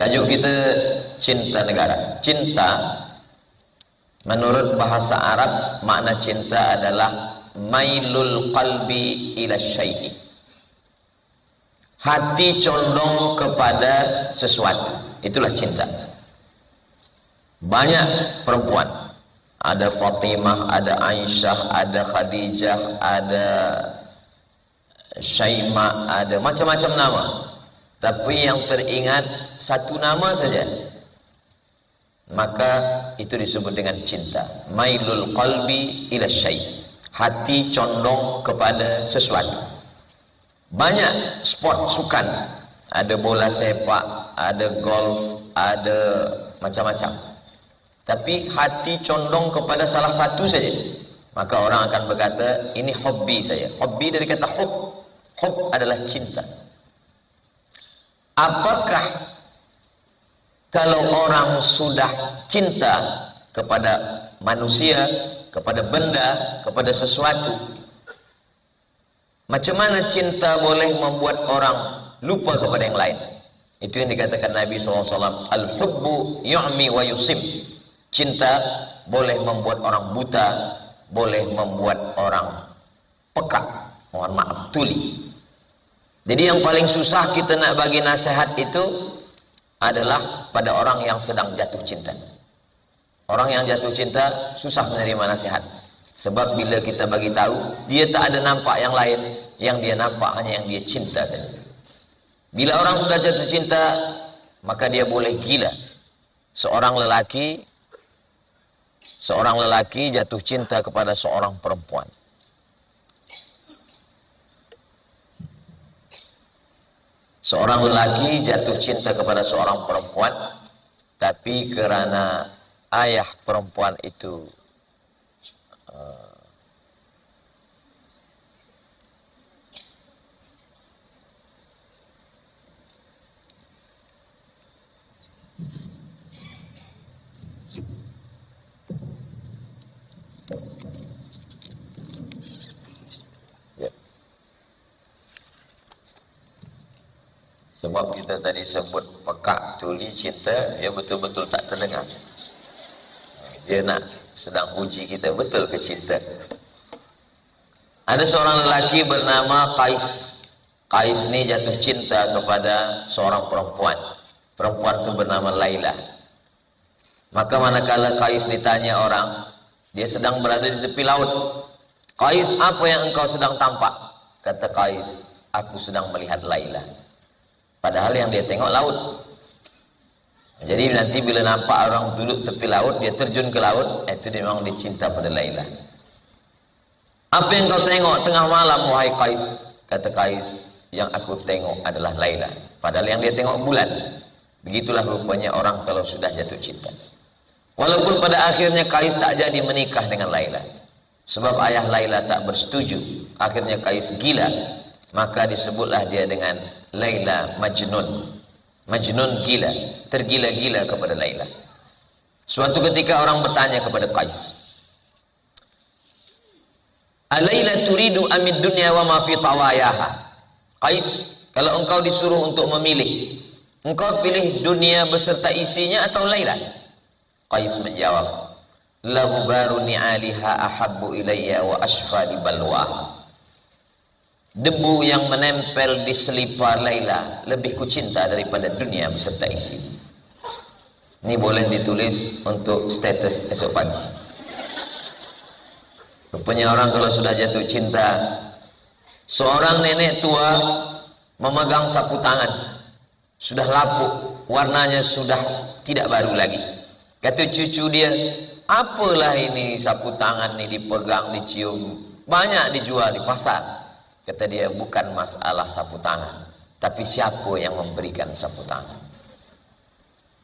Tajuk kita cinta negara. Cinta menurut bahasa Arab, makna cinta adalah mailul qalbi ila syai'i. Hati condong kepada sesuatu. Itulah cinta. Banyak perempuan, ada Fatimah, ada Aisyah, ada Khadijah, ada Syaimah, ada macam-macam nama. Tapi yang teringat satu nama saja, maka itu disebut dengan cinta. Mailul qalbi ila syai'. Hati condong kepada sesuatu. Banyak sport sukan, ada bola sepak, ada golf, ada macam-macam. Tapi hati condong kepada salah satu saja, maka orang akan berkata ini hobi saya. Hobi dari kata hub. Hub adalah cinta. Apakah kalau orang sudah cinta kepada manusia, kepada benda, kepada sesuatu, macam mana cinta boleh membuat orang lupa kepada yang lain? Itu yang dikatakan Nabi SAW, al-hubbu yu'mi wa yusim. Cinta boleh membuat orang buta, boleh membuat orang peka, mohon maaf, tuli. Jadi yang paling susah kita nak bagi nasihat itu adalah pada orang yang sedang jatuh cinta. Orang yang jatuh cinta susah menerima nasihat. Sebab bila kita bagi tahu, dia tak ada nampak yang lain, yang dia nampak hanya yang dia cinta saja. Bila orang sudah jatuh cinta, maka dia boleh gila. Seorang lelaki jatuh cinta kepada seorang perempuan. Seorang lelaki jatuh cinta kepada seorang perempuan, tapi kerana ayah perempuan itu sebab kita tadi sebut pekak, tuli, cinta, dia betul-betul tak terdengar. Dia nak sedang uji kita, betul ke cinta? Ada seorang lelaki bernama Qais. Qais ni jatuh cinta kepada seorang perempuan. Perempuan tu bernama Laila. Maka manakala Qais ditanya orang, dia sedang berada di tepi laut. Qais, apa yang engkau sedang tampak? Kata Qais, aku sedang melihat Laila. Padahal yang dia tengok laut. Jadi nanti bila nampak orang duduk tepi laut, dia terjun ke laut, itu dia memang dia cinta pada Laila. Apa yang kau tengok tengah malam, wahai Qais? Kata Qais, yang aku tengok adalah Laila. Padahal yang dia tengok bulan. Begitulah rupanya orang kalau sudah jatuh cinta. Walaupun pada akhirnya Qais tak jadi menikah dengan Laila. Sebab ayah Laila tak bersetuju. Akhirnya Qais gila. Maka disebutlah dia dengan Laila Majnun. Majnun gila, tergila-gila kepada Laila. Suatu ketika orang bertanya kepada Qais, Alaila turidu amid dunya wa ma fi tawayaha. Qais, kalau engkau disuruh untuk memilih, engkau pilih dunia beserta isinya atau Laila? Qais menjawab, la ghubaru ni'aliha ahabbu ilayya wa ashfa li balwaha. Debu yang menempel di selipar Laila lebih kucinta daripada dunia beserta isi. Ini boleh ditulis untuk status esok pagi. Rupanya orang kalau sudah jatuh cinta, seorang nenek tua memegang sapu tangan, sudah lapuk, warnanya sudah tidak baru lagi. Kata cucu dia, apalah ini sapu tangan ini dipegang, dicium, banyak dijual di pasar. Kata dia, bukan masalah sapu tangan, tapi siapa yang memberikan sapu tangan.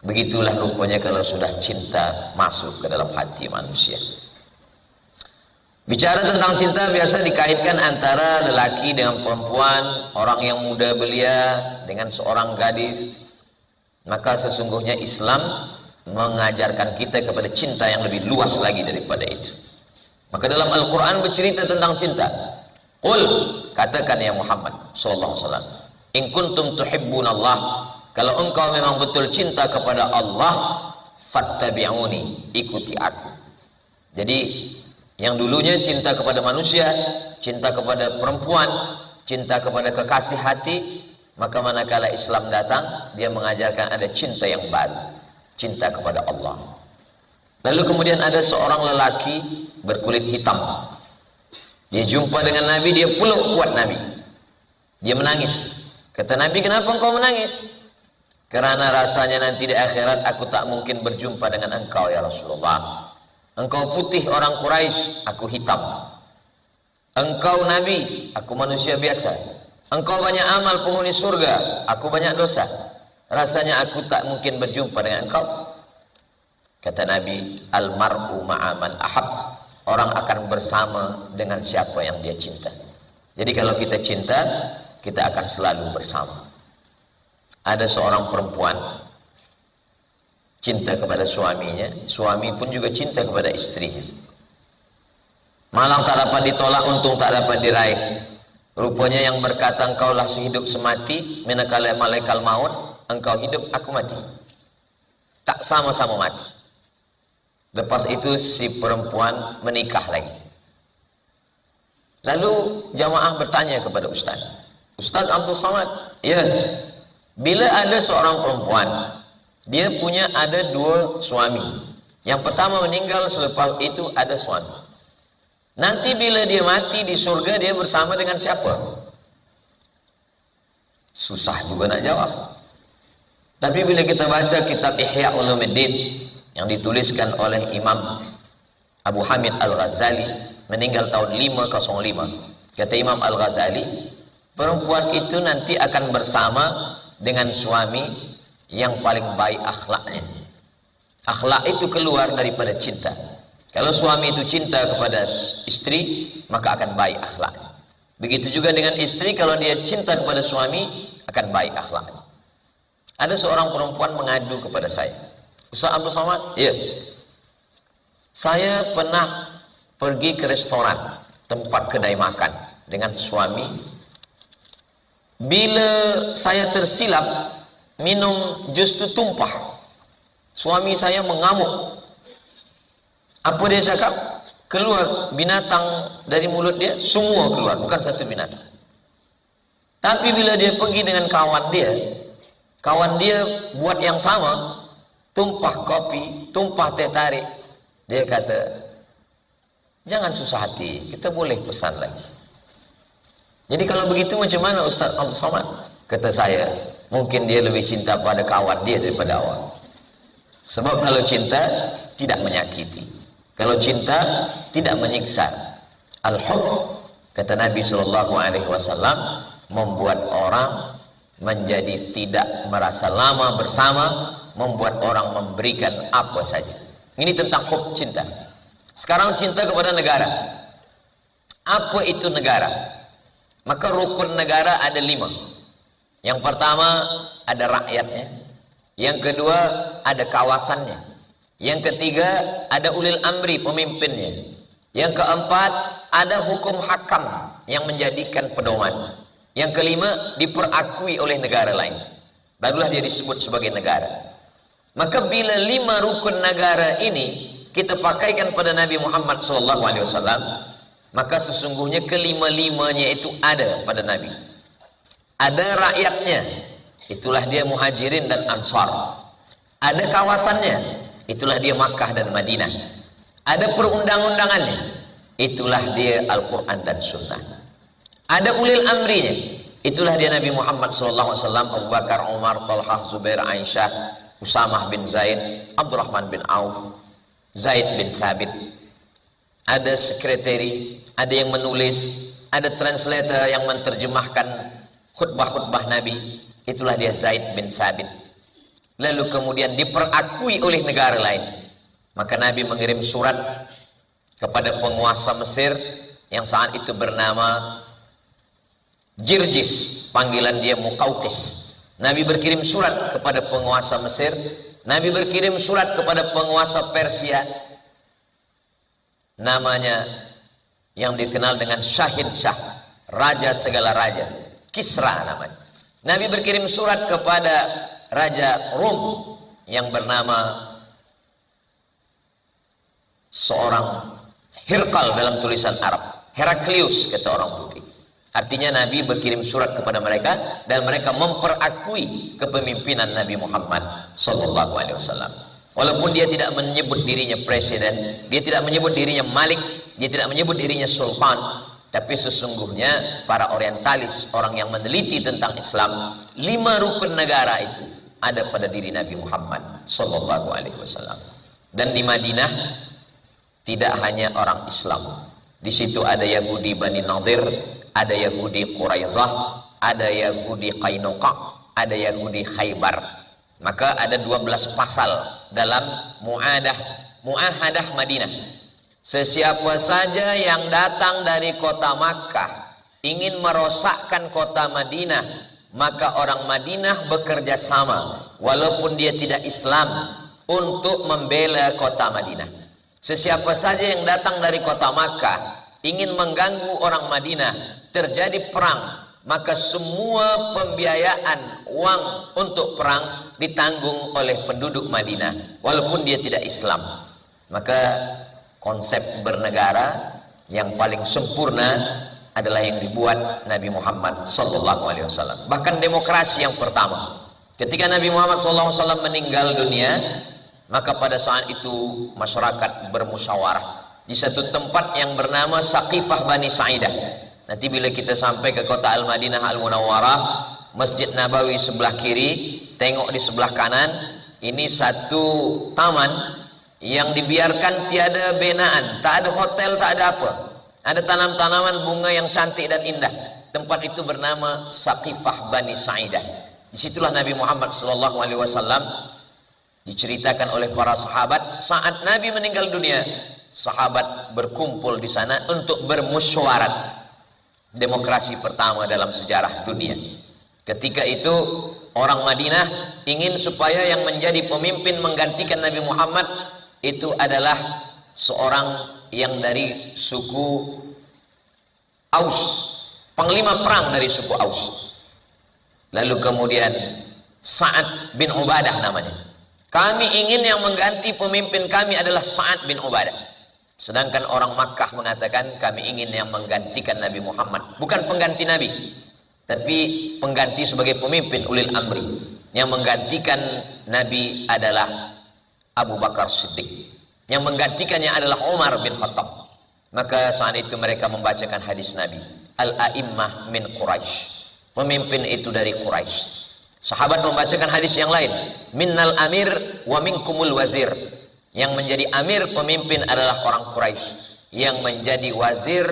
Begitulah rupanya kalau sudah cinta masuk ke dalam hati manusia. Bicara tentang cinta biasa dikaitkan antara lelaki dengan perempuan, orang yang muda belia dengan seorang gadis. Maka sesungguhnya Islam mengajarkan kita kepada cinta yang lebih luas lagi daripada itu. Maka dalam Al-Quran bercerita tentang cinta. Qul, katakan ya Muhammad sallallahu alaihi wasallam, in kuntum tuhibbunallah, kalau engkau memang betul cinta kepada Allah, fattabi'uni, ikuti aku. Jadi yang dulunya cinta kepada manusia, cinta kepada perempuan, cinta kepada kekasih hati, maka manakala Islam datang, dia mengajarkan ada cinta yang baru, cinta kepada Allah. Lalu kemudian ada seorang lelaki berkulit hitam. Dia jumpa dengan Nabi, dia peluk kuat Nabi. Dia menangis. Kata Nabi, kenapa engkau menangis? Karena rasanya nanti di akhirat aku tak mungkin berjumpa dengan engkau ya Rasulullah. Engkau putih orang Quraisy, aku hitam. Engkau Nabi, aku manusia biasa. Engkau banyak amal penghuni surga, aku banyak dosa. Rasanya aku tak mungkin berjumpa dengan engkau. Kata Nabi, almar'u ma'aman ahab. Orang akan bersama dengan siapa yang dia cinta. Jadi kalau kita cinta, kita akan selalu bersama. Ada seorang perempuan cinta kepada suaminya, suami pun juga cinta kepada istrinya. Malang tak dapat ditolak, untung tak dapat diraih. Rupanya yang berkata engkaulah sehidup semati, manakala malaikat maut, engkau hidup, aku mati. Tak sama-sama mati. Lepas itu si perempuan menikah lagi. Lalu jamaah bertanya kepada Ustaz, Ustaz Abdul Somad, ya, bila ada seorang perempuan, dia punya ada dua suami. Yang pertama meninggal, selepas itu ada suami. Nanti bila dia mati di surga, dia bersama dengan siapa? Susah juga nak jawab. Tapi bila kita baca kitab Ihya Ulumuddin yang dituliskan oleh Imam Abu Hamid Al-Ghazali, meninggal tahun 505. Kata Imam Al-Ghazali, perempuan itu nanti akan bersama dengan suami yang paling baik akhlaknya. Akhlak itu keluar daripada cinta. Kalau suami itu cinta kepada istri, maka akan baik akhlaknya. Begitu juga dengan istri, kalau dia cinta kepada suami, akan baik akhlaknya. Ada seorang perempuan mengadu kepada saya, Ustaz Abdul Somad, ya, saya pernah pergi ke restoran, tempat kedai makan dengan suami. Bila saya tersilap minum jus itu tumpah, suami saya mengamuk. Apa dia cakap? Keluar binatang dari mulut dia, semua keluar, bukan satu binatang. Tapi bila dia pergi dengan kawan dia buat yang sama, tumpah kopi, tumpah teh tarik. Dia kata, jangan susah hati, kita boleh pesan lagi. Jadi kalau begitu macam mana Ustaz Abdul Somad? Kata saya, mungkin dia lebih cinta pada kawan dia daripada awak. Sebab kalau cinta tidak menyakiti, kalau cinta tidak menyiksa. Al-hub, kata Nabi SAW, membuat orang menjadi tidak merasa lama bersama, membuat orang memberikan apa saja. Ini tentang hub, cinta. Sekarang cinta kepada negara. Apa itu negara? Maka rukun negara ada 5. Yang pertama ada rakyatnya, yang kedua ada kawasannya, yang ketiga ada ulil amri, pemimpinnya, yang keempat ada hukum hakam yang menjadikan pedoman, yang kelima diperakui oleh negara lain, barulah dia disebut sebagai negara. Maka bila 5 rukun negara ini kita pakaikan pada Nabi Muhammad SAW, maka sesungguhnya kelima-limanya itu ada pada Nabi. Ada rakyatnya, itulah dia Muhajirin dan Ansar. Ada kawasannya, itulah dia Makkah dan Madinah. Ada perundang-undangannya, itulah dia Al-Quran dan Sunnah. Ada ulil amrinya, itulah dia Nabi Muhammad SAW, Abu Bakar, Umar, Talhah, Zubair, Aisyah, Usamah bin Zaid, Abdurrahman bin Auf, Zaid bin Sabit. Ada sekretari, ada yang menulis, ada translator yang menerjemahkan khutbah-khutbah Nabi, itulah dia Zaid bin Sabit. Lalu kemudian diperakui oleh negara lain, maka Nabi mengirim surat kepada penguasa Mesir yang saat itu bernama Jirjis, panggilan dia Muqawqis. Nabi berkirim surat kepada penguasa Mesir, Nabi berkirim surat kepada penguasa Persia, namanya yang dikenal dengan Syahid Syah, raja segala raja, Kisra namanya. Nabi berkirim surat kepada raja Rom yang bernama seorang Hirqal dalam tulisan Arab, Heraklius kata orang putih. Artinya Nabi berkirim surat kepada mereka dan mereka memperakui kepemimpinan Nabi Muhammad sallallahu alaihi wasallam. Walaupun dia tidak menyebut dirinya presiden, dia tidak menyebut dirinya malik, dia tidak menyebut dirinya sultan, tapi sesungguhnya para orientalis, orang yang meneliti tentang Islam, 5 rukun negara itu ada pada diri Nabi Muhammad sallallahu alaihi wasallam. Dan di Madinah tidak hanya orang Islam. Di situ ada Yahudi Bani Nadir, ada Yahudi Quraizah, ada Yahudi Qainuqa, ada Yahudi Khaybar. Maka ada 12 pasal dalam Muahadah Madinah. Sesiapa saja yang datang dari kota Makkah ingin merosakkan kota Madinah, maka orang Madinah bekerja sama walaupun dia tidak Islam untuk membela kota Madinah. Sesiapa saja yang datang dari kota Makkah ingin mengganggu orang Madinah, terjadi perang, maka semua pembiayaan uang untuk perang ditanggung oleh penduduk Madinah walaupun dia tidak Islam. Maka konsep bernegara yang paling sempurna adalah yang dibuat Nabi Muhammad sallallahu alaihi wasallam. Bahkan demokrasi yang pertama, ketika Nabi Muhammad sallallahu alaihi wasallam meninggal dunia, maka pada saat itu masyarakat bermusyawarah di satu tempat yang bernama Saqifah Bani Sa'idah. Nanti bila kita sampai ke kota Al-Madinah Al-Munawwarah, Masjid Nabawi sebelah kiri, tengok di sebelah kanan, ini satu taman yang dibiarkan tiada benaan, tak ada hotel, tak ada apa. Ada tanam-tanaman bunga yang cantik dan indah. Tempat itu bernama Saqifah Bani Sa'idah. Disitulah Nabi Muhammad SAW diceritakan oleh para sahabat, saat Nabi meninggal dunia, sahabat berkumpul di sana untuk bermusyawarah. Demokrasi pertama dalam sejarah dunia. Ketika itu orang Madinah ingin supaya yang menjadi pemimpin menggantikan Nabi Muhammad itu adalah seorang yang dari suku Aus, panglima perang dari suku Aus. Lalu kemudian Sa'ad bin Ubadah namanya. Kami ingin yang mengganti pemimpin kami adalah Sa'ad bin Ubadah. Sedangkan orang Makkah mengatakan kami ingin yang menggantikan Nabi Muhammad, bukan pengganti Nabi, tapi pengganti sebagai pemimpin ulil amri. Yang menggantikan Nabi adalah Abu Bakar Siddiq, yang menggantikannya adalah Umar bin Khattab. Maka saat itu mereka membacakan hadis Nabi, Al-A'immah min Quraisy, pemimpin itu dari Quraisy. Sahabat membacakan hadis yang lain, Minnal Amir wa minkumul wazir, yang menjadi amir pemimpin adalah orang Quraisy, yang menjadi wazir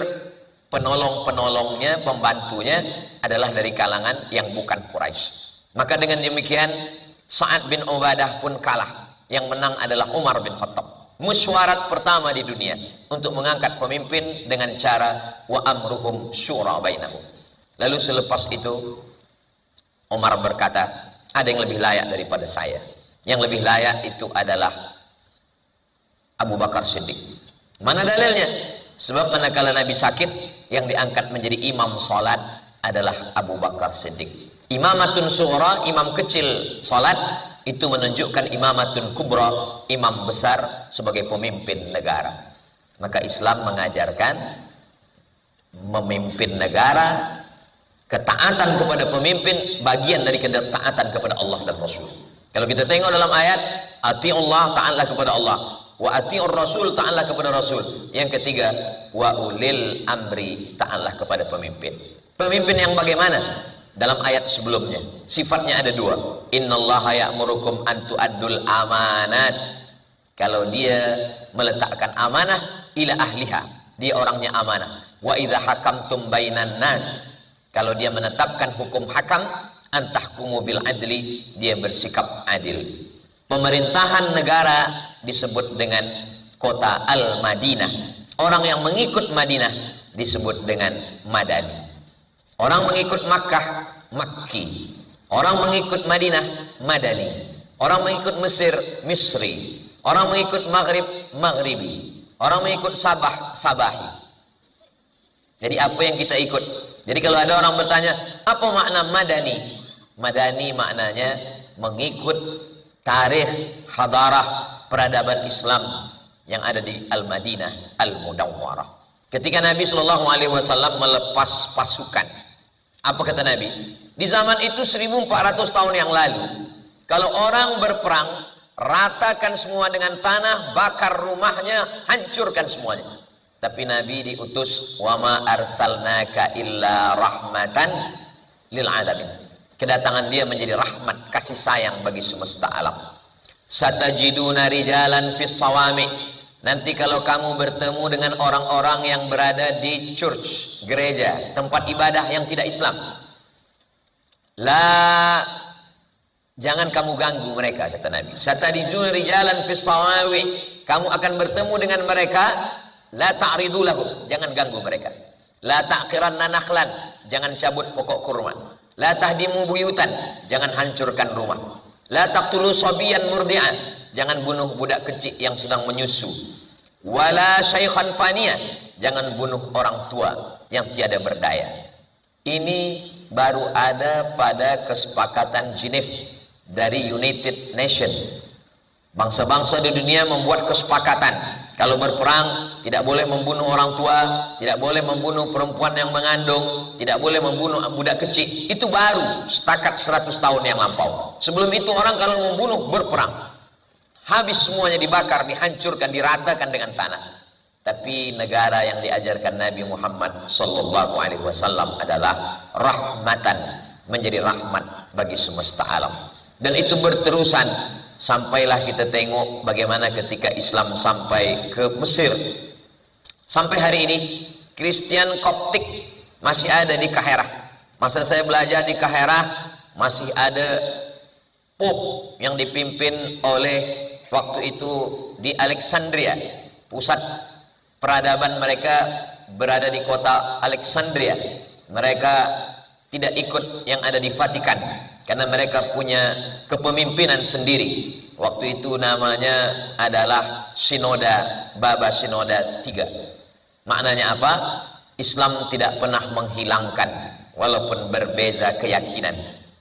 penolong-penolongnya, pembantunya adalah dari kalangan yang bukan Quraisy. Maka dengan demikian Sa'ad bin Ubadah pun kalah, yang menang adalah Umar bin Khattab. Musyawarah pertama di dunia untuk mengangkat pemimpin dengan cara wa amruhum syura bainahum. Lalu selepas itu Umar berkata, ada yang lebih layak daripada saya. Yang lebih layak itu adalah Abu Bakar Siddiq. Mana dalilnya? Sebab manakala Nabi sakit, yang diangkat menjadi imam salat adalah Abu Bakar Siddiq. Imamatun sughra, imam kecil salat, itu menunjukkan imamatun kubra, imam besar sebagai pemimpin negara. Maka Islam mengajarkan memimpin negara, ketaatan kepada pemimpin bagian dari ketaatan kepada Allah dan Rasul. Kalau kita tengok dalam ayat, ati'ullah, taatlah kepada Allah, wa ati'ur rasul, taatlah kepada Rasul. Yang ketiga, wa ulil amri, taatlah kepada pemimpin. Pemimpin yang bagaimana? Dalam ayat sebelumnya sifatnya ada 2. Innallaha ya'murukum an tu'addul amanat. Kalau dia meletakkan amanah ila ahliha, dia orangnya amanah. Wa idza hakamtum bainan nas, kalau dia menetapkan hukum hakam, antahkumu bil adli, dia bersikap adil. Pemerintahan negara disebut dengan kota Al-Madinah. Orang yang mengikut Madinah disebut dengan Madani. Orang mengikut Makkah, Makki. Orang mengikut Madinah, Madani. Orang mengikut Mesir, Misri. Orang mengikut Maghrib, Maghribi. Orang mengikut Sabah, Sabahi. Jadi apa yang kita ikut? Jadi kalau ada orang bertanya, apa makna Madani? Madani maknanya mengikut tarikh hadarah peradaban Islam yang ada di Al-Madinah Al-Mudawwarah. Ketika Nabi Shallallahu Alaihi Wasallam melepas pasukan, apa kata Nabi? Di zaman itu 1400 tahun yang lalu, kalau orang berperang, ratakan semua dengan tanah, bakar rumahnya, hancurkan semuanya. Tapi Nabi diutus, wama arsalnaka illa rahmatan lil alamin. Kedatangan dia menjadi rahmat, kasih sayang bagi semesta alam. Satajiduna rijalan fis sawami. Nanti kalau kamu bertemu dengan orang-orang yang berada di church, gereja, tempat ibadah yang tidak Islam, jangan kamu ganggu mereka, kata Nabi. Satajiduna rijalan fis sawawi. Kamu akan bertemu dengan mereka, la ta'ridu lahum, jangan ganggu mereka. La ta'qiranna nakhlan, jangan cabut pokok kurma. La tahdimu buyutan, jangan hancurkan rumah. La taqtulu sabiyan murdi'an, jangan bunuh budak kecil yang sedang menyusu. Wala syaikhan faniya, jangan bunuh orang tua yang tiada berdaya. Ini baru ada pada kesepakatan Geneva dari United Nations. Bangsa-bangsa di dunia membuat kesepakatan, kalau berperang tidak boleh membunuh orang tua, tidak boleh membunuh perempuan yang mengandung, tidak boleh membunuh budak kecil. Itu baru setakat 100 tahun yang lampau. Sebelum itu orang kalau membunuh berperang, habis semuanya, dibakar, dihancurkan, diratakan dengan tanah. Tapi negara yang diajarkan Nabi Muhammad Sallallahu Alaihi Wasallam adalah rahmatan, menjadi rahmat bagi semesta alam. Dan itu berterusan sampailah kita tengok bagaimana ketika Islam sampai ke Mesir. Sampai hari ini Kristen Koptik masih ada di Kaherah. Masa saya belajar di Kaherah masih ada Pope yang dipimpin oleh, waktu itu di Alexandria, pusat peradaban mereka berada di kota Alexandria. Mereka tidak ikut yang ada di Vatikan karena mereka punya kepemimpinan sendiri. Waktu itu namanya adalah Sinoda, Baba Sinoda III. Maknanya apa? Islam tidak pernah menghilangkan walaupun berbeza keyakinan.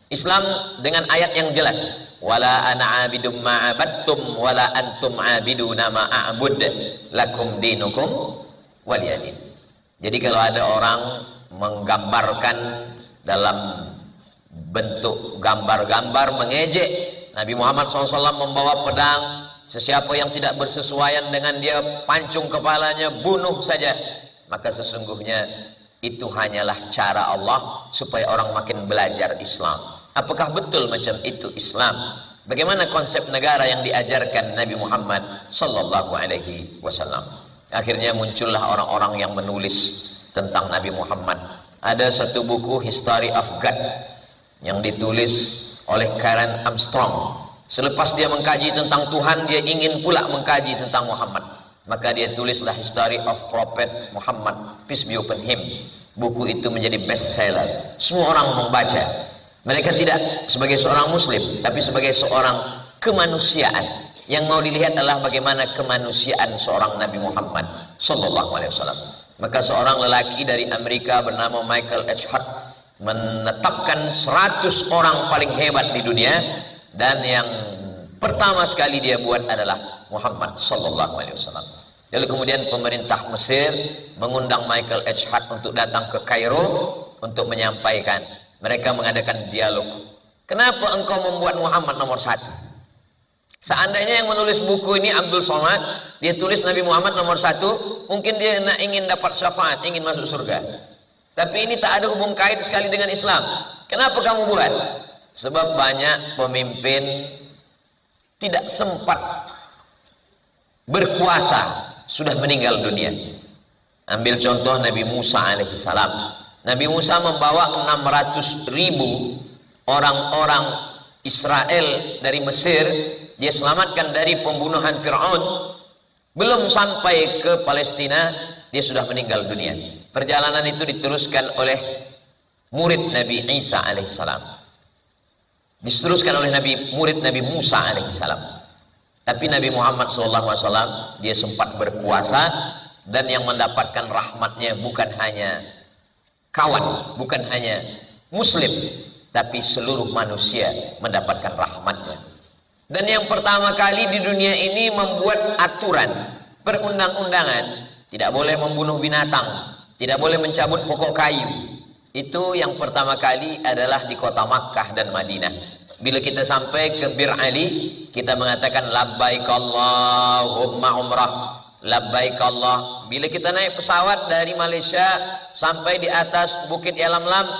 Islam dengan ayat yang jelas, wala ana abidum ma'abadtum wala antum abiduna ma'abud lakum dinukum waliyadin. Jadi kalau ada orang menggambarkan dalam bentuk gambar-gambar mengejek Nabi Muhammad SAW membawa pedang, sesiapa yang tidak bersesuaian dengan dia pancung kepalanya, bunuh saja, maka sesungguhnya itu hanyalah cara Allah supaya orang makin belajar Islam. Apakah betul macam itu Islam? Bagaimana konsep negara yang diajarkan Nabi Muhammad Sallallahu Alaihi Wasallam? Akhirnya muncullah orang-orang yang menulis tentang Nabi Muhammad. Ada satu buku History of God yang ditulis oleh Karen Armstrong. Selepas dia mengkaji tentang Tuhan, dia ingin pula mengkaji tentang Muhammad. Maka dia tulislah History of Prophet Muhammad, peace be upon him. Buku itu menjadi bestseller. Semua orang membaca. Mereka tidak sebagai seorang muslim, tapi sebagai seorang kemanusiaan. Yang mau dilihat adalah bagaimana kemanusiaan seorang Nabi Muhammad Sallallahu Alaihi Wasallam. Maka seorang lelaki dari Amerika bernama Michael H. Hart menetapkan 100 orang paling hebat di dunia, dan yang pertama sekali dia buat adalah Muhammad Sallallahu Alaihi Wasallam. Lalu kemudian pemerintah Mesir mengundang Michael H. Hart untuk datang ke Kairo untuk menyampaikan. Mereka mengadakan dialog. Kenapa engkau membuat Muhammad nomor 1? Seandainya yang menulis buku ini Abdul Somad, dia tulis Nabi Muhammad nomor 1, mungkin dia ingin dapat syafaat, ingin masuk surga. Tapi ini tak ada hubung kait sekali dengan Islam. Kenapa kamu buat? Sebab banyak pemimpin tidak sempat berkuasa, sudah meninggal dunia. Ambil contoh Nabi Musa alaihissalam. Nabi Musa membawa 600.000 orang-orang Israel dari Mesir. Dia selamatkan dari pembunuhan Fir'aun. Belum sampai ke Palestina, dia sudah meninggal dunia. Perjalanan itu diteruskan oleh murid Nabi Isa alaihissalam, diteruskan oleh murid Nabi Musa alaihissalam. Tapi Nabi Muhammad SAW dia sempat berkuasa, dan yang mendapatkan rahmatnya bukan hanya kawan, bukan hanya muslim, tapi seluruh manusia mendapatkan rahmatnya. Dan yang pertama kali di dunia ini membuat aturan perundang-undangan, tidak boleh membunuh binatang, tidak boleh mencabut pokok kayu. Itu yang pertama kali adalah di kota Makkah dan Madinah. Bila kita sampai ke Bir Ali, kita mengatakan labbaik Allahumma umrah, labbaik Allah. Bila kita naik pesawat dari Malaysia sampai di atas Bukit Yalamlam,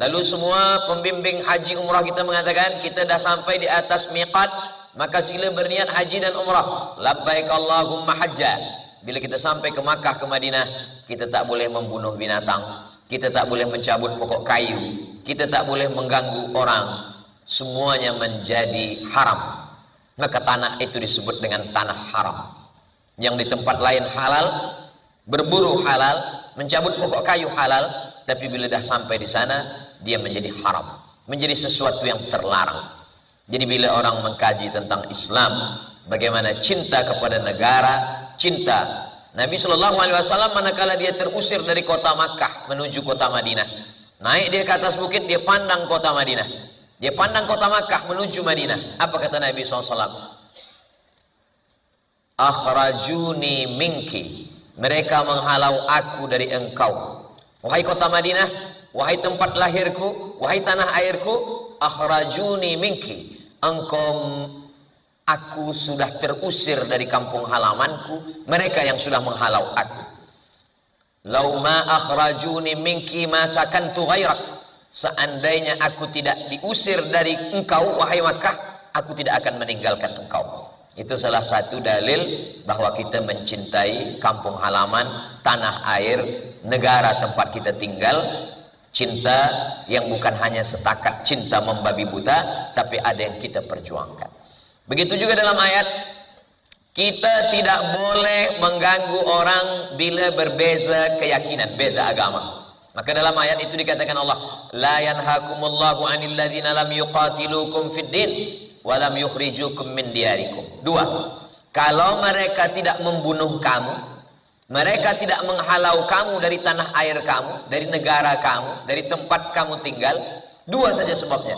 lalu semua pembimbing haji umrah kita mengatakan kita dah sampai di atas miqat, maka sila berniat haji dan umrah. Labbaik Allahumma hajja. Bila kita sampai ke Makkah, ke Madinah, kita tak boleh membunuh binatang, kita tak boleh mencabut pokok kayu, kita tak boleh mengganggu orang. Semuanya menjadi haram. Maka tanah itu disebut dengan tanah haram. Yang di tempat lain halal, berburu halal, mencabut pokok kayu halal, tapi bila dah sampai di sana, dia menjadi haram, menjadi sesuatu yang terlarang. Jadi bila orang mengkaji tentang Islam, bagaimana cinta kepada negara, cinta Nabi SAW manakala dia terusir dari kota Makkah menuju kota Madinah, naik dia ke atas bukit, dia pandang kota Madinah, dia pandang kota Makkah menuju Madinah. Apa kata Nabi SAW? Akhrajuni minki, mereka menghalau aku dari engkau. Wahai kota Madinah, wahai tempat lahirku, wahai tanah airku, akhrajuni minki, aku sudah terusir dari kampung halamanku, mereka yang sudah menghalau aku. Lau ma akhrajuni minki ma sakantu ghairak, seandainya aku tidak diusir dari engkau wahai Makkah, aku tidak akan meninggalkan engkau. Itu salah satu dalil bahwa kita mencintai kampung halaman, tanah air, negara tempat kita tinggal. Cinta yang bukan hanya setakat cinta membabi buta, tapi ada yang kita perjuangkan. Begitu juga dalam ayat, kita tidak boleh mengganggu orang bila berbeza keyakinan, beza agama. Maka dalam ayat itu dikatakan Allah, la yanhakumullahu 'anil ladzina lam yuqatilukum fid din wa lam yukhrijukum min diyarikum. Dua, kalau mereka tidak membunuh kamu, mereka tidak menghalau kamu dari tanah air kamu, dari negara kamu, dari tempat kamu tinggal, dua saja sebabnya.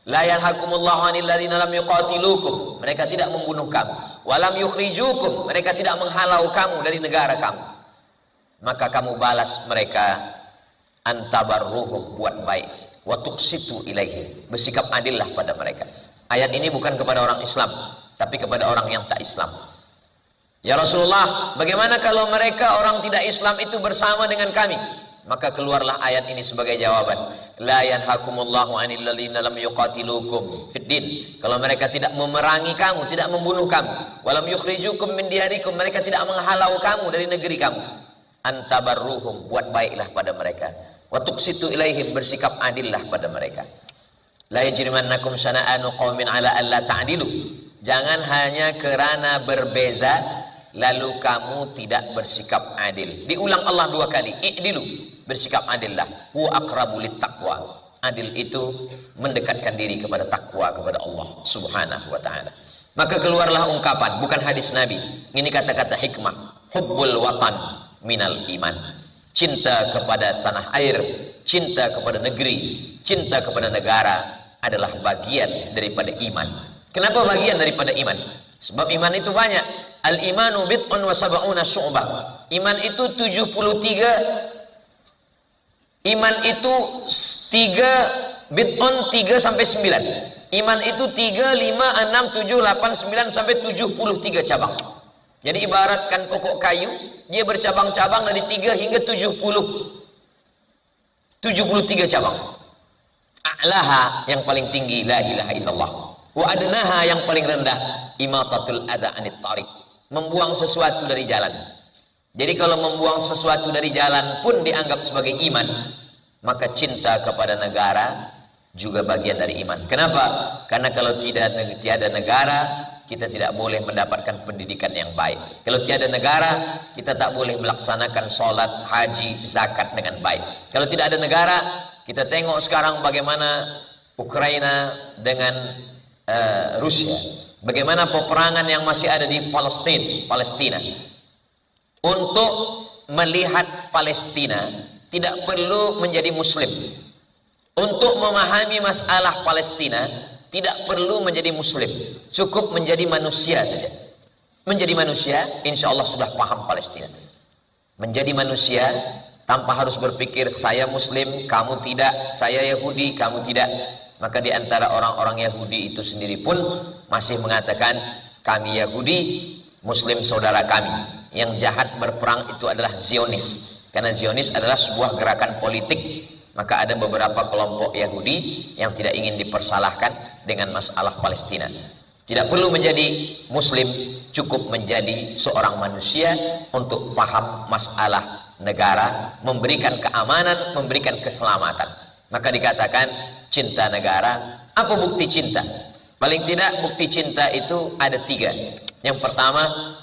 La yanhakumullahu 'anil ladzina lam yuqatilukum, mereka tidak membunuh kamu, wa lam yukhrijukum, mereka tidak menghalau kamu dari negara kamu. Maka kamu balas mereka, antabarruhum, buat baik, wa tuqsitu ilaihim, bersikap adillah pada mereka. Ayat ini bukan kepada orang Islam, tapi kepada orang yang tak Islam. Ya Rasulullah, bagaimana kalau mereka orang tidak Islam itu bersama dengan kami? Maka keluarlah ayat ini sebagai jawaban. La yanhakumullahu 'anil ladzina lam yuqatilukum fid din. Kalau mereka tidak memerangi kamu, tidak membunuh kamu, walam yukhrijukum min diyarikum, mereka tidak menghalau kamu dari negeri kamu. Antabarruhum, buat baiklah pada mereka. Wa tuqsitu ilaihim, bersikap adillah pada mereka. La yajrimannakum syana'anu qaumin 'ala alla ta'dilu. Jangan hanya kerana berbeza lalu kamu tidak bersikap adil. Diulang Allah dua kali, i'dilu, bersikap adillah. Huwa aqrabu littaqwa. Adil itu mendekatkan diri kepada takwa kepada Allah Subhanahu wa taala. Maka keluarlah ungkapan, bukan hadis Nabi. Ini kata-kata hikmah. Hubbul watan minal iman. Cinta kepada tanah air, cinta kepada negeri, cinta kepada negara adalah bagian daripada iman. Kenapa bagian daripada iman? Sebab iman itu banyak. Al-imanu bid'un wa sab'una syu'bah. Iman itu 73. Iman itu 3 bid'un, 3 sampai 9. Iman itu 3, 5, 6, 7, 8, 9 sampai 73 cabang. Jadi ibaratkan pokok kayu, dia bercabang-cabang dari 3 hingga 73 cabang. A'laha, yang paling tinggi, la ilaha illallah. Wa adnaha, yang paling rendah, imatatul adha anit tariq, membuang sesuatu dari jalan. Jadi kalau membuang sesuatu dari jalan pun dianggap sebagai iman, maka cinta kepada negara juga bagian dari iman. Kenapa? Karena kalau tiada negara, kita tidak boleh mendapatkan pendidikan yang baik. Kalau tiada negara, kita tak boleh melaksanakan sholat, haji, zakat dengan baik. Kalau tidak ada negara, kita tengok sekarang bagaimana Ukraina dengan Rusia, bagaimana peperangan yang masih ada di Palestina. Untuk melihat Palestina tidak perlu menjadi muslim, Untuk memahami masalah Palestina tidak perlu menjadi muslim, cukup menjadi manusia saja. Menjadi manusia, insya Allah sudah paham Palestina. Menjadi manusia tanpa harus berpikir saya muslim, kamu tidak, saya Yahudi, kamu tidak. Maka di antara orang-orang Yahudi itu sendiri pun masih mengatakan kami Yahudi, muslim saudara kami. Yang jahat berperang itu adalah Zionis, karena Zionis adalah sebuah gerakan politik. Maka ada beberapa kelompok Yahudi yang tidak ingin dipersalahkan dengan masalah Palestina. Tidak perlu menjadi muslim, cukup menjadi seorang manusia untuk paham masalah negara, memberikan keamanan, memberikan keselamatan. Maka dikatakan cinta negara. Apa bukti cinta? Paling tidak bukti cinta itu ada 3. Yang pertama,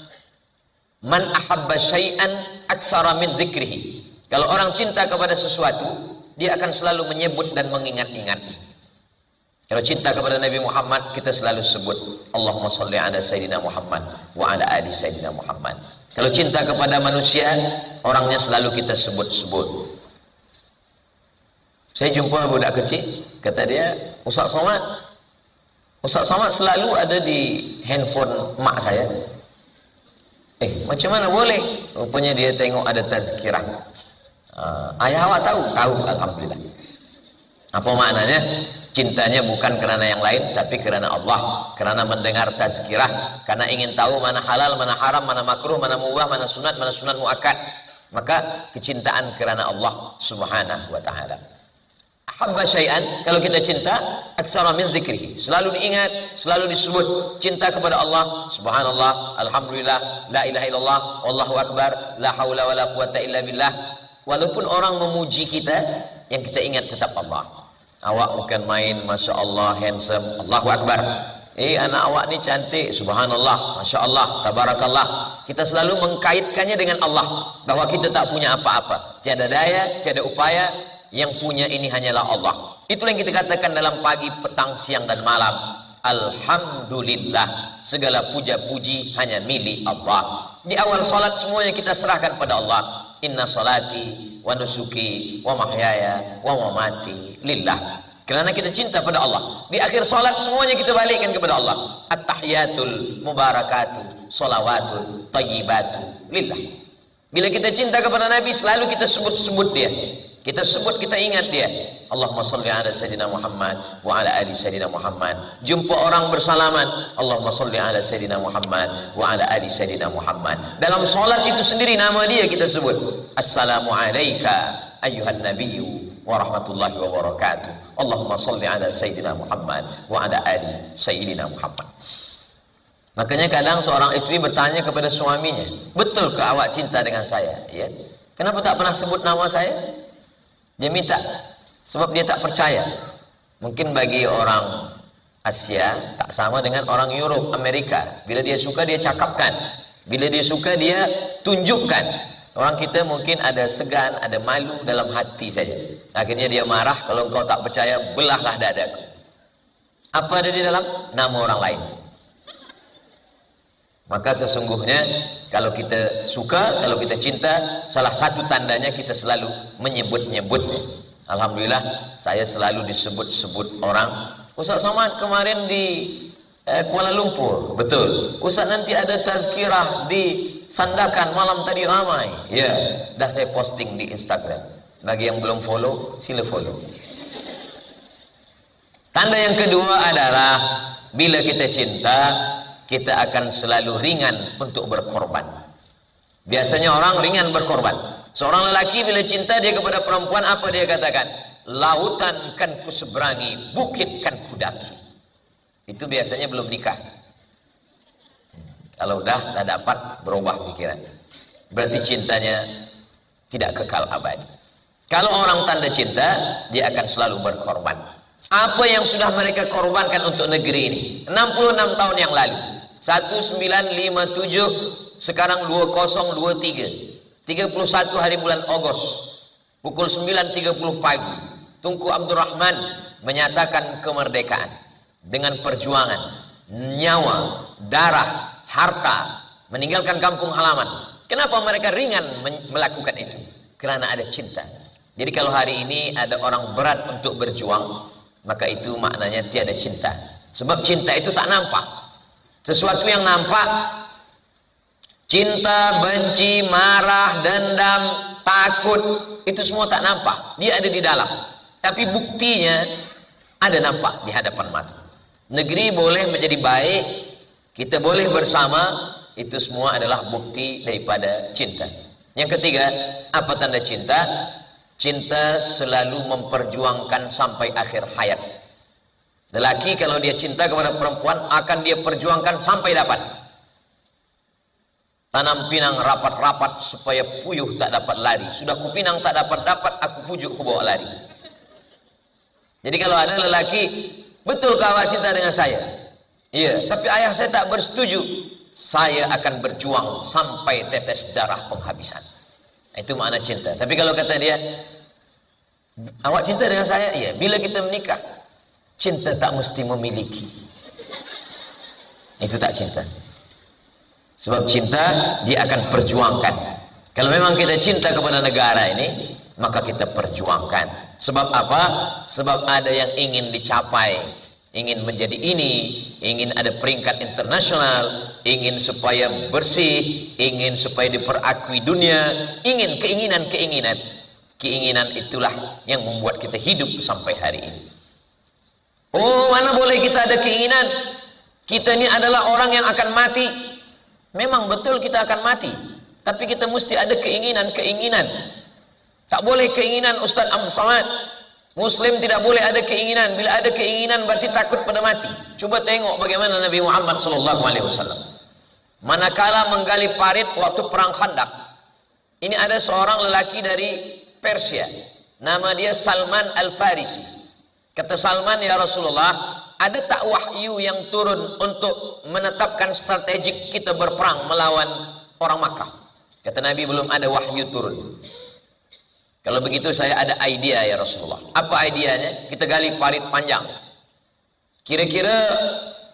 man ahabba syai'an aktsara min dzikrihi. Kalau orang cinta kepada sesuatu, dia akan selalu menyebut dan mengingat-ingat. Kalau cinta kepada Nabi Muhammad, kita selalu sebut Allahumma sholli ala Sayyidina Muhammad wa ala ali Sayyidina Muhammad. Kalau cinta kepada manusia, orangnya selalu kita sebut-sebut. Saya jumpa budak kecil, kata dia, Ustaz Somad selalu ada di handphone mak saya. Macam mana boleh? Rupanya dia tengok ada tazkirah. Ayah awak tahu, alhamdulillah. Apa maknanya? Cintanya bukan karena yang lain, tapi karena Allah, karena mendengar tazkirah, karena ingin tahu mana halal, mana haram, mana makruh, mana mubah, mana sunat muakkad. Maka kecintaan karena Allah Subhanahu wa taala. Ahabba syai'an, kalau kita cinta, aktsara min dzikrihi, selalu diingat, selalu disebut. Cinta kepada Allah, subhanallah, alhamdulillah, la ilaha illallah, wallahu akbar, la haula wala quwata illa billah. Walaupun orang memuji kita, yang kita ingat tetap Allah. Awak bukan main, masya Allah, handsome, Allahu akbar. Anak awak ni cantik, subhanallah, masya Allah, tabarakallah. Kita selalu mengkaitkannya dengan Allah, bahwa kita tak punya apa-apa, tiada daya, tiada upaya, yang punya ini hanyalah Allah. Itulah yang kita katakan dalam pagi, petang, siang dan malam. Alhamdulillah, segala puja-puji hanya milik Allah. Di awal salat semuanya kita serahkan pada Allah. Inna salati wa nusuki wa mahyaya wa mamati lillah. Karena kita cinta pada Allah. Di akhir salat semuanya kita balikkan kepada Allah. At-tahiyatul mubarakatuh, salawatul tayyibatu lillah. Bila kita cinta kepada Nabi, selalu kita sebut-sebut dia. Kita sebut, kita ingat dia. Allahumma sholli ala Sayyidina Muhammad wa ala ali Sayyidina Muhammad. Jumpa orang bersalaman, Allahumma sholli ala Sayyidina Muhammad wa ala ali Sayyidina Muhammad. Dalam solat itu sendiri nama dia kita sebut. Assalamu alayka ayyuhan nabiyyu wa rahmatullahi wa barakatuh. Allahumma sholli ala Sayyidina Muhammad wa ala ali Sayyidina Muhammad. Makanya kadang seorang istri bertanya kepada suaminya, betul ke awak cinta dengan saya? Ya. Kenapa tak pernah sebut nama saya? Dia minta, sebab dia tak percaya. Mungkin bagi orang Asia tak sama dengan orang Europe, Amerika. Bila dia suka dia cakapkan, bila dia suka dia tunjukkan. Orang kita mungkin ada segan, ada malu dalam hati saja. Akhirnya dia marah, kalau engkau tak percaya, belahlah dadaku. Apa ada di dalam? Nama orang lain. Maka sesungguhnya kalau kita suka, kalau kita cinta, salah satu tandanya kita selalu menyebut-nyebutnya. Alhamdulillah, saya selalu disebut-sebut orang. Ustaz Somad kemarin di Kuala Lumpur, betul. Ustaz nanti ada tazkirah di Sandakan malam tadi ramai. Ya, dah saya posting di Instagram. Bagi yang belum follow, sila follow. Tanda yang kedua adalah bila kita cinta, kita akan selalu ringan untuk berkorban. Biasanya orang ringan berkorban. Seorang lelaki bila cinta dia kepada perempuan, apa dia katakan? Lautan kan ku seberangi, bukit kan ku daki. Itu biasanya belum nikah. Kalau dah dapat, berubah pikiran. Berarti cintanya tidak kekal abadi. Kalau orang tanda cinta, dia akan selalu berkorban. Apa yang sudah mereka korbankan untuk negeri ini 66 tahun yang lalu, 1957, sekarang 2023, 31 hari bulan Agustus, pukul 9.30 pagi, Tunku Abdul Rahman menyatakan kemerdekaan dengan perjuangan, nyawa, darah, harta, meninggalkan kampung halaman. Kenapa mereka ringan melakukan itu? Karena ada cinta. Jadi kalau hari ini ada orang berat untuk berjuang, maka itu maknanya tiada cinta. Sebab cinta itu tak nampak. Sesuatu yang nampak, cinta, benci, marah, dendam, takut, itu semua tak nampak. Dia ada di dalam. Tapi buktinya ada nampak di hadapan mata. Negeri boleh menjadi baik, kita boleh bersama, itu semua adalah bukti daripada cinta. Yang ketiga, apa tanda cinta? Cinta selalu memperjuangkan sampai akhir hayat. Lelaki kalau dia cinta kepada perempuan akan dia perjuangkan sampai dapat. Tanam pinang rapat-rapat supaya puyuh tak dapat lari. Sudah kupinang tak dapat-dapat, aku pujuk ku bawa lari. Jadi kalau ada lelaki, betul kau awak cinta dengan saya? Iya, tapi ayah saya tak bersetuju. Saya akan berjuang sampai tetes darah penghabisan. Itu makna cinta. Tapi kalau kata dia, awak cinta dengan saya? Iya. Bila kita menikah, cinta tak mesti memiliki. Itu tak cinta. Sebab cinta dia akan perjuangkan. Kalau memang kita cinta kepada negara ini, maka kita perjuangkan. Sebab apa? Sebab ada yang ingin dicapai, ingin menjadi ini, ingin ada peringkat internasional, ingin supaya bersih, ingin supaya diperakui dunia, ingin keinginan-keinginan. Keinginan itulah yang membuat kita hidup sampai hari ini. Oh, mana boleh kita ada keinginan? Kita ini adalah orang yang akan mati. Memang betul kita akan mati, tapi kita mesti ada keinginan-keinginan. Tak boleh keinginan Ustaz Abdul Somad. Muslim tidak boleh ada keinginan. Bila ada keinginan berarti takut pada mati. Coba tengok bagaimana Nabi Muhammad SAW. Manakala menggali parit waktu perang Khandaq, ini ada seorang lelaki dari Persia, nama dia Salman Al-Farisi. Kata Salman, ya Rasulullah, ada tak wahyu yang turun untuk menetapkan strategik kita berperang melawan orang Makkah? Kata Nabi, belum ada wahyu turun. Kalau begitu saya ada idea ya Rasulullah. Apa idenya? Kita gali parit panjang. Kira-kira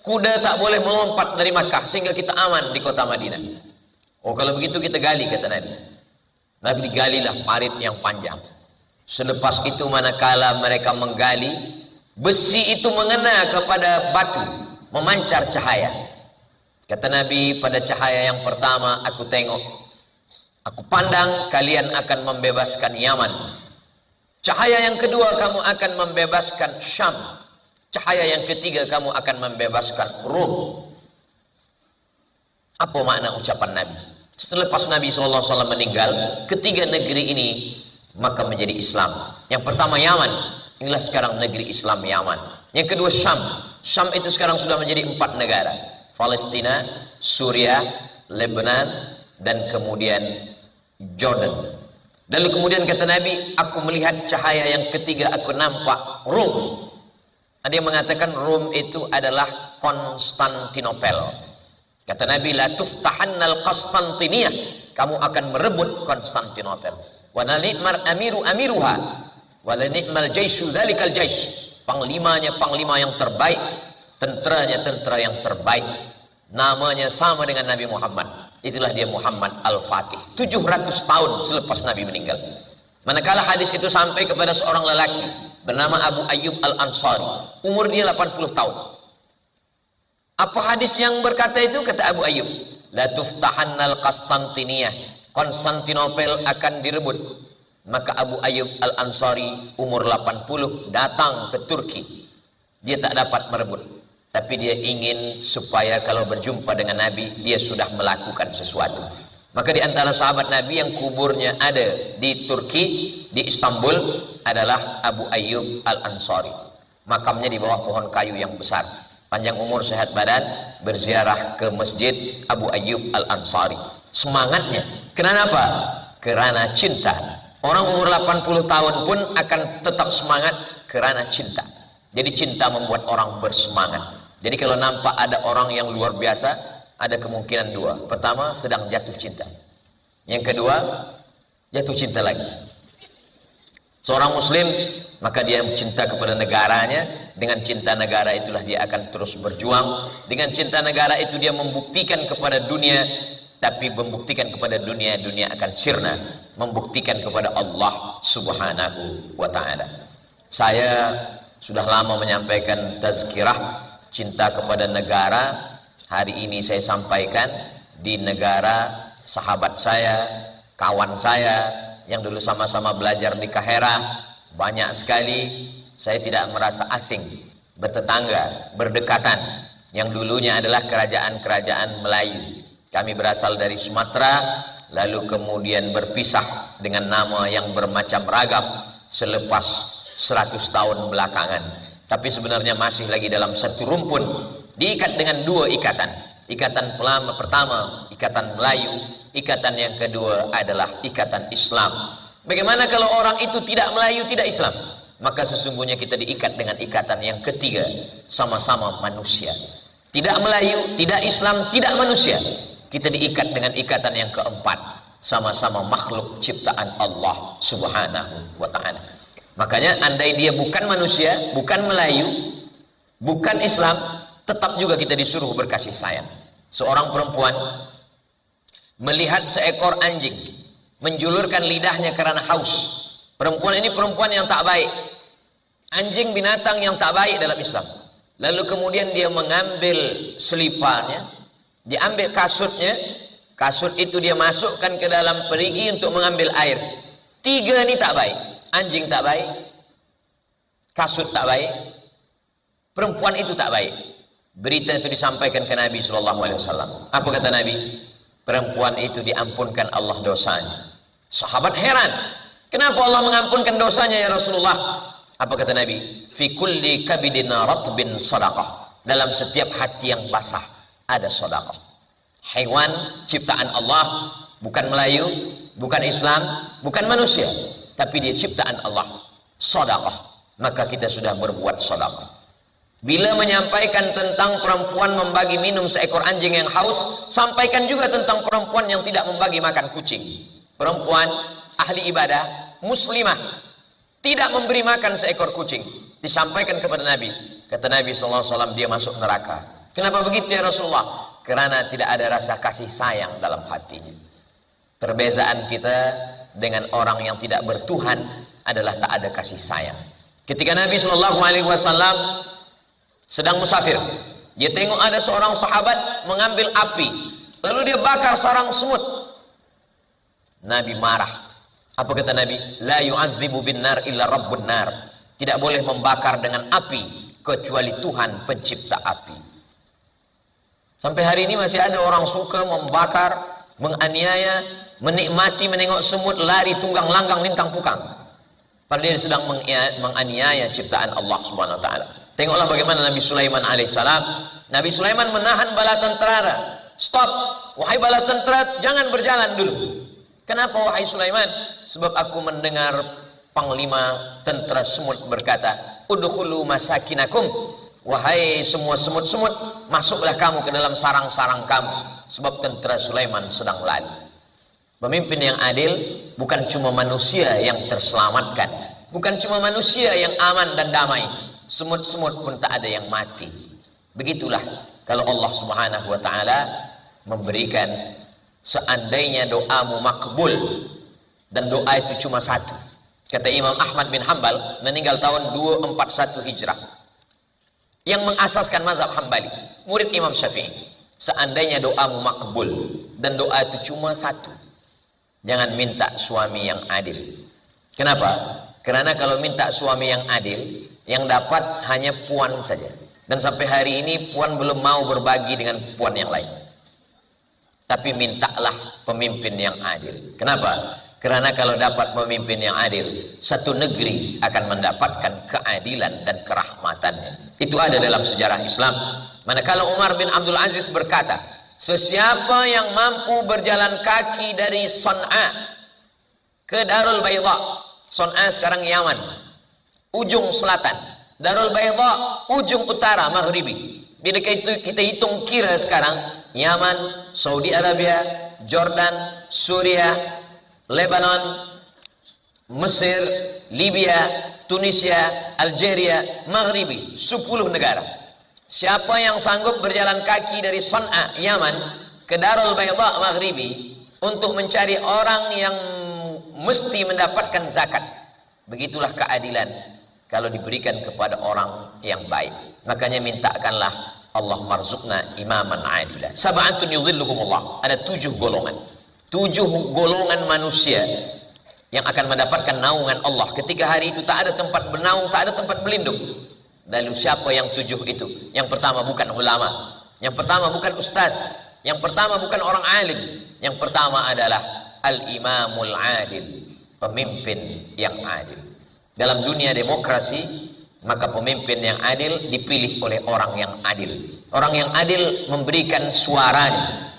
kuda tak boleh melompat dari Makkah sehingga kita aman di kota Madinah. Oh, kalau begitu kita gali, kata Nabi. Nabi digalilah parit yang panjang. Selepas itu manakala mereka menggali, besi itu mengena kepada batu, memancar cahaya. Kata Nabi, pada cahaya yang pertama aku tengok, aku pandang kalian akan membebaskan Yaman. Cahaya yang kedua kamu akan membebaskan Syam. Cahaya yang ketiga kamu akan membebaskan Rum. Apa makna ucapan Nabi? Selepas Nabi SAW meninggal, ketiga negeri ini maka menjadi Islam. Yang pertama Yaman, inilah sekarang negeri Islam Yaman. Yang kedua Syam. Syam itu sekarang sudah menjadi 4 negara. Palestina, Suriah, Lebanon, dan kemudian Jordan. Lalu kemudian kata Nabi, aku melihat cahaya yang ketiga, aku nampak Rum. Ada yang mengatakan Rum itu adalah Konstantinopel. Kata Nabi, la tuftahannal Konstantiniyah, kamu akan merebut Konstantinopel. Wa ni'mal amiru amiruha, wa la ni'mal jaisyu dzalikal jais. Panglimanya panglima yang terbaik, tenteranya tentera yang terbaik. Namanya sama dengan Nabi Muhammad. Itulah dia Muhammad Al-Fatih. 700 tahun selepas Nabi meninggal. Manakala hadis itu sampai kepada seorang lelaki bernama Abu Ayyub Al-Ansari, umur dia 80 tahun. Apa hadis yang berkata itu? Kata Abu Ayyub, la tuftahannal Konstantiniyah, Konstantinopel akan direbut. Maka Abu Ayyub Al-Ansari umur 80 datang ke Turki. Dia tak dapat merebut, tapi dia ingin supaya kalau berjumpa dengan Nabi, dia sudah melakukan sesuatu. Maka di antara sahabat Nabi yang kuburnya ada di Turki, di Istanbul, adalah Abu Ayyub Al-Ansari. Makamnya di bawah pohon kayu yang besar. Panjang umur, sehat badan, berziarah ke masjid Abu Ayyub Al-Ansari. Semangatnya, kenapa? Kerana cinta. Orang umur 80 tahun pun akan tetap semangat kerana cinta. Jadi cinta membuat orang bersemangat. Jadi kalau nampak ada orang yang luar biasa, ada kemungkinan dua. Pertama, sedang jatuh cinta. Yang kedua, jatuh cinta lagi. Seorang muslim, maka dia cinta kepada negaranya. Dengan cinta negara itulah dia akan terus berjuang. Dengan cinta negara itu dia membuktikan kepada dunia tapi membuktikan kepada dunia, dunia akan sirna, membuktikan kepada Allah Subhanahu wa ta'ala. Saya sudah lama menyampaikan tazkirah cinta kepada negara. Hari ini saya sampaikan di negara sahabat saya, kawan saya yang dulu sama-sama belajar di Kahera. Banyak sekali saya tidak merasa asing, bertetangga, berdekatan, yang dulunya adalah kerajaan-kerajaan Melayu. Kami berasal dari Sumatera, lalu kemudian berpisah dengan nama yang bermacam ragam selepas 100 tahun belakangan. Tapi sebenarnya masih lagi dalam satu rumpun, diikat dengan dua ikatan. Ikatan pertama, ikatan Melayu. Ikatan yang kedua adalah ikatan Islam. Bagaimana kalau orang itu tidak Melayu, tidak Islam? Maka sesungguhnya kita diikat dengan ikatan yang ketiga, sama-sama manusia. Tidak Melayu, tidak Islam, tidak manusia. Kita diikat dengan ikatan yang keempat, sama-sama makhluk ciptaan Allah Subhanahu wa ta'ala. Makanya andai dia bukan manusia, bukan Melayu, bukan Islam, tetap juga kita disuruh berkasih sayang. Seorang perempuan melihat seekor anjing menjulurkan lidahnya karena haus. Perempuan ini perempuan yang tak baik, anjing binatang yang tak baik dalam Islam. Lalu kemudian dia mengambil selipannya, dia ambil kasutnya, kasut itu dia masukkan ke dalam perigi untuk mengambil air. Tiga ini tak baik. Anjing tak baik, kasut tak baik, perempuan itu tak baik. Berita itu disampaikan ke Nabi SAW. Apa kata Nabi? Perempuan itu diampunkan Allah dosanya. Sahabat heran, kenapa Allah mengampunkan dosanya ya Rasulullah? Apa kata Nabi? Fi kulli kabidin ratbin sadaqah. Dalam setiap hati yang basah ada sedekah. Hewan ciptaan Allah, bukan Melayu, bukan Islam, bukan manusia, tapi dia ciptaan Allah, sedekah. Maka kita sudah berbuat sedekah. Bila menyampaikan tentang perempuan membagi minum seekor anjing yang haus, sampaikan juga tentang perempuan yang tidak membagi makan kucing. Perempuan ahli ibadah, muslimah, tidak memberi makan seekor kucing. Disampaikan kepada Nabi. Kata Nabi SAW, dia masuk neraka. Kenapa begitu ya Rasulullah? Karena tidak ada rasa kasih sayang dalam hatinya. Perbezaan kita dengan orang yang tidak bertuhan adalah tak ada kasih sayang. Ketika Nabi SAW sedang musafir, dia tengok ada seorang sahabat mengambil api, lalu dia bakar sarang semut. Nabi marah. Apa kata Nabi? La yu'azzibu bin nar illa rabbun nar. Tidak boleh membakar dengan api kecuali Tuhan pencipta api. Sampai hari ini masih ada orang suka membakar, menganiaya, menikmati menengok semut lari tunggang langgang lintang pukang. Padahal dia sedang menganiaya ciptaan Allah Subhanahu wa ta'ala. Tengoklah bagaimana Nabi Sulaiman alaihissalam. Nabi Sulaiman menahan bala tentara. Stop, wahai bala tentara, jangan berjalan dulu. Kenapa wahai Sulaiman? Sebab aku mendengar panglima tentara semut berkata, udkhulu masakinakum. Wahai semua semut-semut, masuklah kamu ke dalam sarang-sarang kamu. Sebab tentara Sulaiman sedang lari. Pemimpin yang adil bukan cuma manusia yang terselamatkan, bukan cuma manusia yang aman dan damai, semut-semut pun tak ada yang mati. Begitulah kalau Allah Subhanahu wa ta'ala memberikan, seandainya doamu makbul, dan doa itu cuma satu. Kata Imam Ahmad bin Hanbal, meninggal tahun 241 Hijrah, yang mengasaskan mazhab Hambali, murid Imam Syafi'i. Seandainya doamu makbul dan doa itu cuma satu, jangan minta suami yang adil. Kenapa? Karena kalau minta suami yang adil, yang dapat hanya puan saja. Dan sampai hari ini puan belum mau berbagi dengan puan yang lain. Tapi mintalah pemimpin yang adil. Kenapa? Karena kalau dapat pemimpin yang adil, satu negeri akan mendapatkan keadilan dan kerahmatannya. Itu ada dalam sejarah Islam. Manakala Umar bin Abdul Aziz berkata, sesiapa yang mampu berjalan kaki dari Son'a ke Darul Bayda, Son'a sekarang Yaman, ujung selatan, Darul Bayda ujung utara maghribi. Bila kita hitung kira sekarang, Yaman, Saudi Arabia, Jordan, Suriah, Lebanon, Mesir, Libya, Tunisia, Algeria, Maghribi, 10 negara. Siapa yang sanggup berjalan kaki dari Son'a, Yaman, ke Darul Bayda Maghribi untuk mencari orang yang mesti mendapatkan zakat. Begitulah keadilan kalau diberikan kepada orang yang baik. Makanya mintakanlah Allah marzuqna imaman adila. Sab'atun yudhilluhumullah. Ada 7 golongan. 7 golongan manusia yang akan mendapatkan naungan Allah. Ketika hari itu tak ada tempat bernaung, tak ada tempat berlindung. Lalu siapa yang 7 itu? Yang pertama bukan ulama, yang pertama bukan ustaz, yang pertama bukan orang alim, yang pertama adalah al-imamul adil, pemimpin yang adil. Dalam dunia demokrasi, maka pemimpin yang adil dipilih oleh orang yang adil. Orang yang adil memberikan suaranya,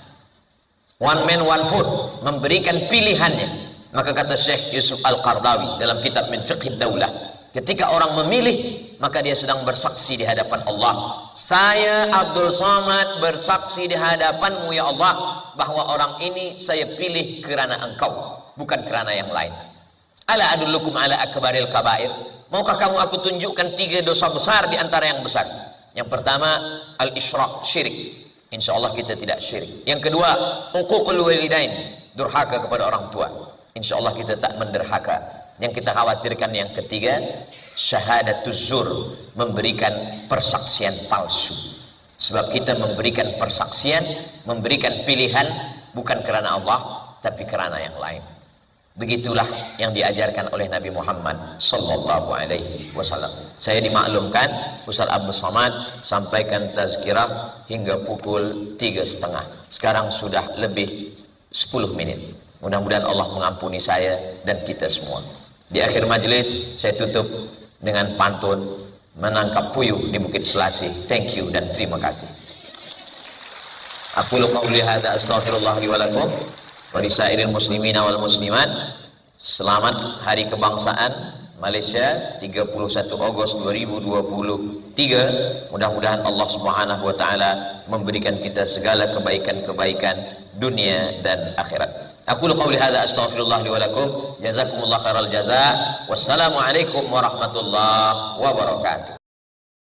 one man one vote, memberikan pilihannya. Maka kata Syekh Yusuf Al-Qardawi dalam kitab Min Fiqh Daulah, ketika orang memilih, maka dia sedang bersaksi di hadapan Allah. Saya Abdul Somad bersaksi di hadapanmu ya Allah, bahwa orang ini saya pilih kerana engkau, bukan kerana yang lain. Ala adullukum ala akbaril kabair. Maukah kamu aku tunjukkan 3 dosa besar di antara yang besar? Yang pertama, al-isyrak, syirik. Insya Allah kita tidak syirik. Yang kedua, uququl walidain, durhaka kepada orang tua. Insya Allah kita tak menderhaka. Yang kita khawatirkan yang ketiga, syahadatuz zur, memberikan persaksian palsu. Sebab kita memberikan persaksian, memberikan pilihan bukan kerana Allah, tapi kerana yang lain. Begitulah yang diajarkan oleh Nabi Muhammad sallallahu alaihi wasallam. Saya dimaklumkan Ustaz Abdul Somad sampaikan tazkirah hingga pukul 3.30. Sekarang sudah lebih 10 menit. Mudah-mudahan Allah mengampuni saya dan kita semua. Di akhir majelis saya tutup dengan pantun menangkap puyuh di Bukit Selasih. Thank you dan terima kasih. Aku qauli hadza astaghfirullah li wa lakum wa lisairil muslimina wal muslimat. Selamat Hari Kebangsaan Malaysia 31 Ogos 2023. Mudah-mudahan Allah Subhanahu wa taala memberikan kita segala kebaikan-kebaikan dunia dan akhirat. Aku qauli hadza astaghfirullah li wa lakum. Jazakumullah khairal jazaa. Wassalamualaikum warahmatullahi wabarakatuh.